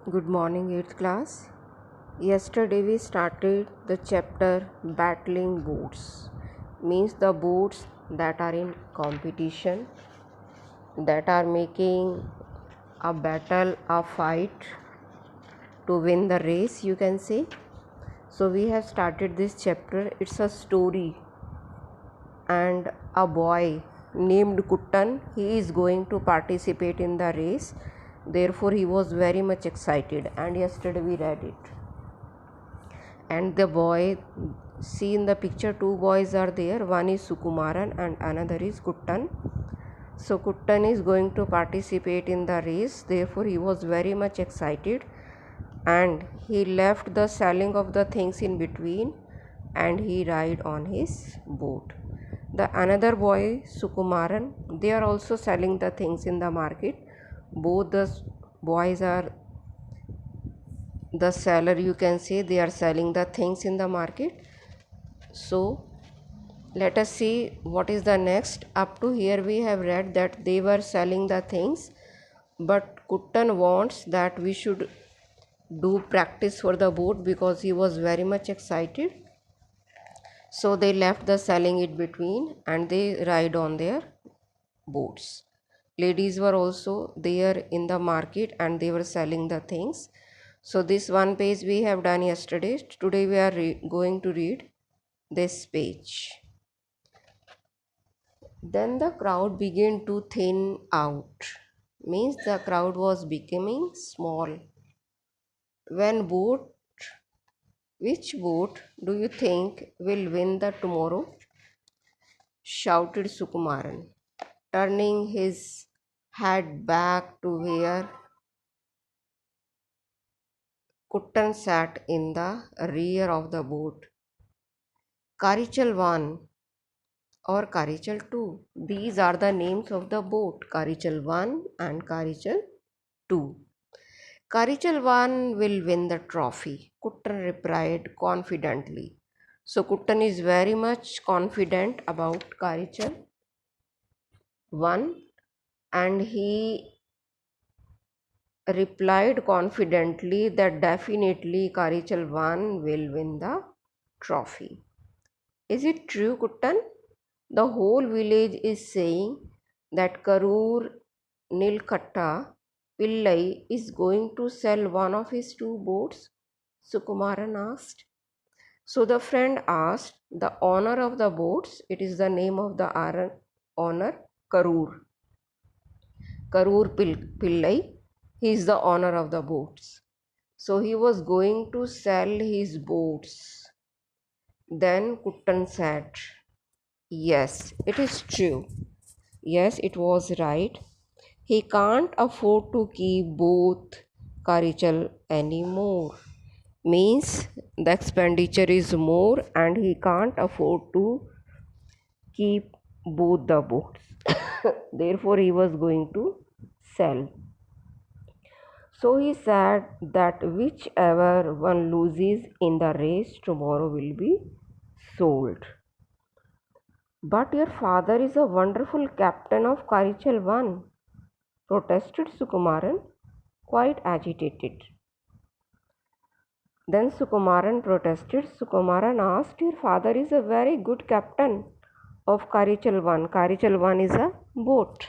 Good morning, 8th class. Yesterday we started the chapter Battling Boats. Means the boats that are in competition, that are making a battle, a fight to win the race, you can say. So we have started this chapter. It's a story, and a boy named Kuttan, he is going to participate in the race. Therefore he was very much excited, and yesterday we read it. And the boy, see in the picture, two boys are there. One is Sukumaran and another is Kuttan. So Kuttan is going to participate in the race. Therefore he was very much excited, and he left the selling of the things in between and he ride on his boat. The another boy, Sukumaran, they are also selling the things in the market. Both the boys are the seller, you can say. They are selling the things in the market. So let us see what is the next. Up to here we have read that they were selling the things, but Kuttan wants that we should do practice for the boat because he was very much excited. So they left the selling it between and they ride on their boats. Ladies were also there in the market and they were selling the things. So this one page we have done yesterday. Today we are going to read this page. Then the crowd began to thin out. Means the crowd was becoming small. When boat, which boat do you think will win the tomorrow? Shouted Sukumaran, turning his head back to where Kuttan sat in the rear of the boat. Karichal 1 or Karichal 2. These are the names of the boat, Karichal 1 and Karichal 2. Karichal 1 will win the trophy, Kuttan replied confidently. So Kuttan is very much confident about Karichal 1 and he replied confidently that definitely Karichal 1 will win the trophy. Is it true, Kuttan? The whole village is saying that Karur Nilkatta Pillai is going to sell one of his two boats, Sukumaran asked. So the friend asked the owner of the boats, it is the name of the owner, Karur. Pillai, he is the owner of the boats. So he was going to sell his boats. Then Kuttan said, yes, it is true. Yes, it was right. He can't afford to keep both Karichal anymore. Means the expenditure is more and he can't afford to keep both the boats. Therefore, he was going to sell. So he said that whichever one loses in the race tomorrow will be sold. But your father is a wonderful captain of Karichal 1, protested Sukumaran, quite agitated. Then Sukumaran protested. Sukumaran asked, your father is a very good captain of Karichal 1. Karichal 1 is a boat.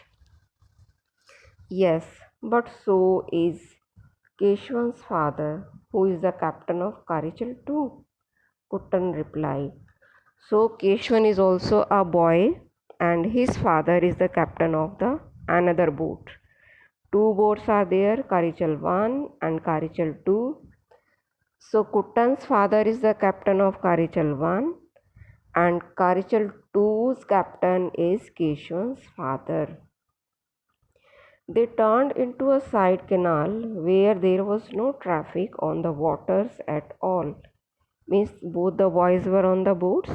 Yes, but so is Keshwan's father, who is the captain of Karichal 2, Kuttan replied. So Keshwan is also a boy and his father is the captain of the another boat. Two boats are there, Karichal 1 and Karichal 2. So Kuttan's father is the captain of Karichal 1 and Karichal 2's captain is Keshwan's father. They turned into a side canal where there was no traffic on the waters at all. Means both the boys were on the boats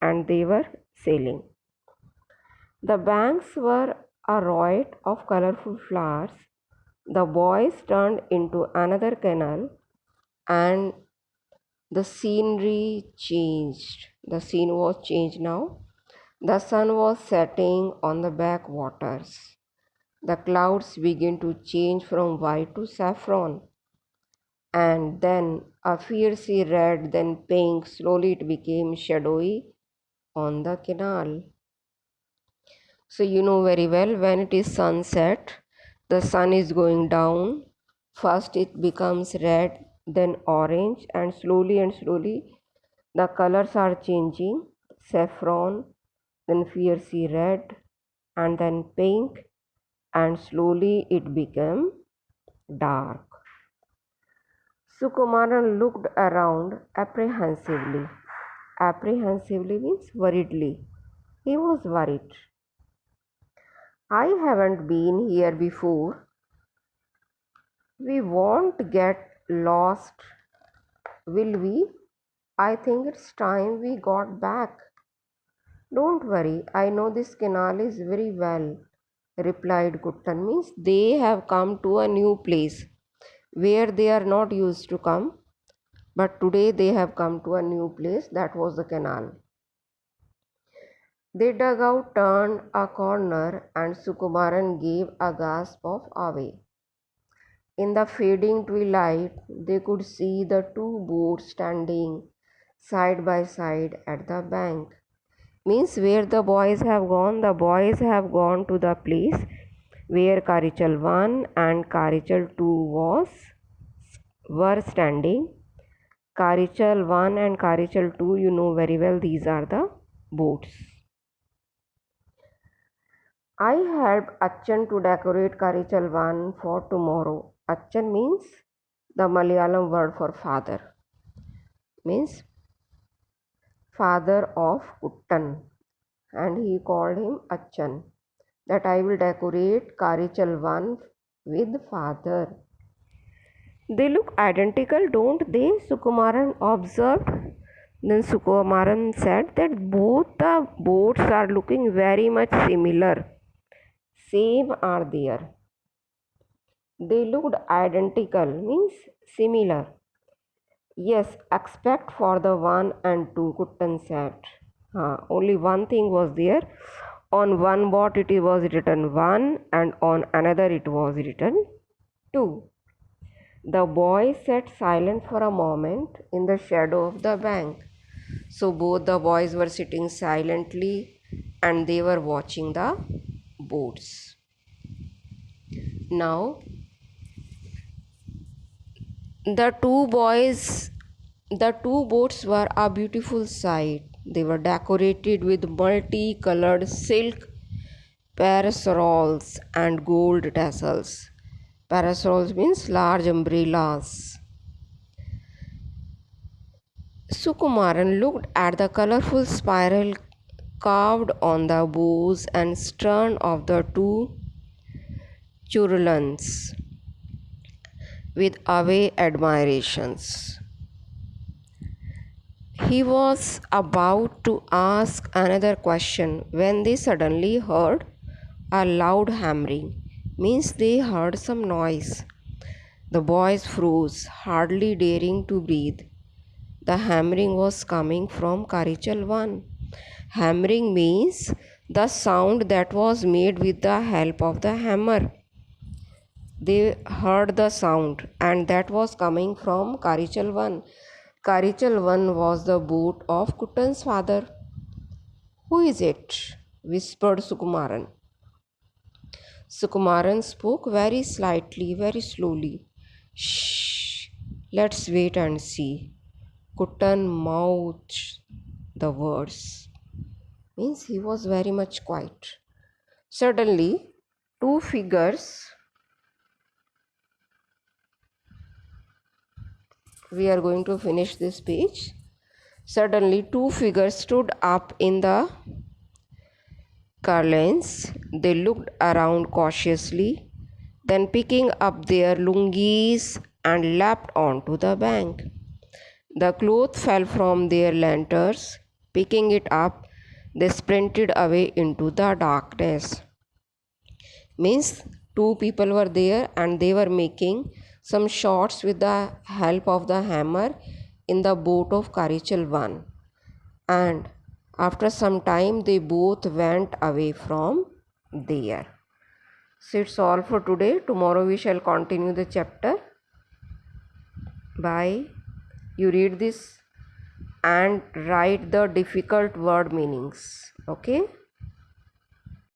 and they were sailing. The banks were a riot of colorful flowers. The boys turned into another canal and the scenery changed. The scene was changed now. The sun was setting on the backwaters. The clouds began to change from white to saffron. and then a fiercely red, then pink. Slowly it became shadowy on the canal. So you know very well, when it is sunset, the sun is going down. First it becomes red, then orange, and slowly the colors are changing. Saffron, then fiercely red, and then pink, and slowly it became dark. Sukumaran looked around apprehensively. Apprehensively means worriedly. He was worried. I haven't been here before. We won't get lost, will we? I think it's time we got back. Don't worry, I know this canal is very well, replied Kuttan. Means they have come to a new place where they are not used to come, but today they have come to a new place, that was the canal. They dug out, turned a corner, and Sukumaran gave a gasp of awe. In the fading twilight, they could see the two boats standing side by side at the bank. Means where the boys have gone, to the place where Karichal 1 and Karichal 2 were standing. Karichal 1 and Karichal 2, you know very well, these are the boats. I helped Achan to decorate Karichal 1 for tomorrow. Achan means the Malayalam word for father. Means father of Kuttan. And he called him Achan. That I will decorate Karichal 1 with father. They look identical, don't they? Sukumaran observed. Then Sukumaran said that both the boats are looking very much similar. Same are there. They looked identical, means similar. Yes, except for the 1 and 2, Kuttan said. Only one thing was there. On one boat it was written 1 and on another it was written 2. The boy sat silent for a moment in the shadow of the bank. So both the boys were sitting silently and they were watching the boats. Now the two boats were a beautiful sight. They were decorated with multicolored silk parasols and gold tassels. Parasols means large umbrellas. Sukumaran looked at the colorful spiral carved on the bows and stern of the two churlans with away admirations. He was about to ask another question when they suddenly heard a loud hammering. Means they heard some noise. The boys froze, hardly daring to breathe. The hammering was coming from Karichal 1. Hammering means the sound that was made with the help of the hammer. They heard the sound and that was coming from Karichal 1. Karichal 1 was the boat of Kuttan's father. Who is it? Whispered Sukumaran. Sukumaran spoke very slightly, very slowly. Shh, let's wait and see. Kuttan mouthed the words. Means he was very much quiet. Suddenly, two figures, we are going to finish this page. Suddenly, two figures stood up in the garlands. They looked around cautiously, then picking up their lungis and leapt onto the bank. The cloth fell from their lanterns. Picking it up, they sprinted away into the darkness. Means two people were there and they were making some shots with the help of the hammer in the boat of Karichal 1. And after some time they both went away from there. So it's all for today. Tomorrow we shall continue the chapter. by you read this and write the difficult word meanings. Okay.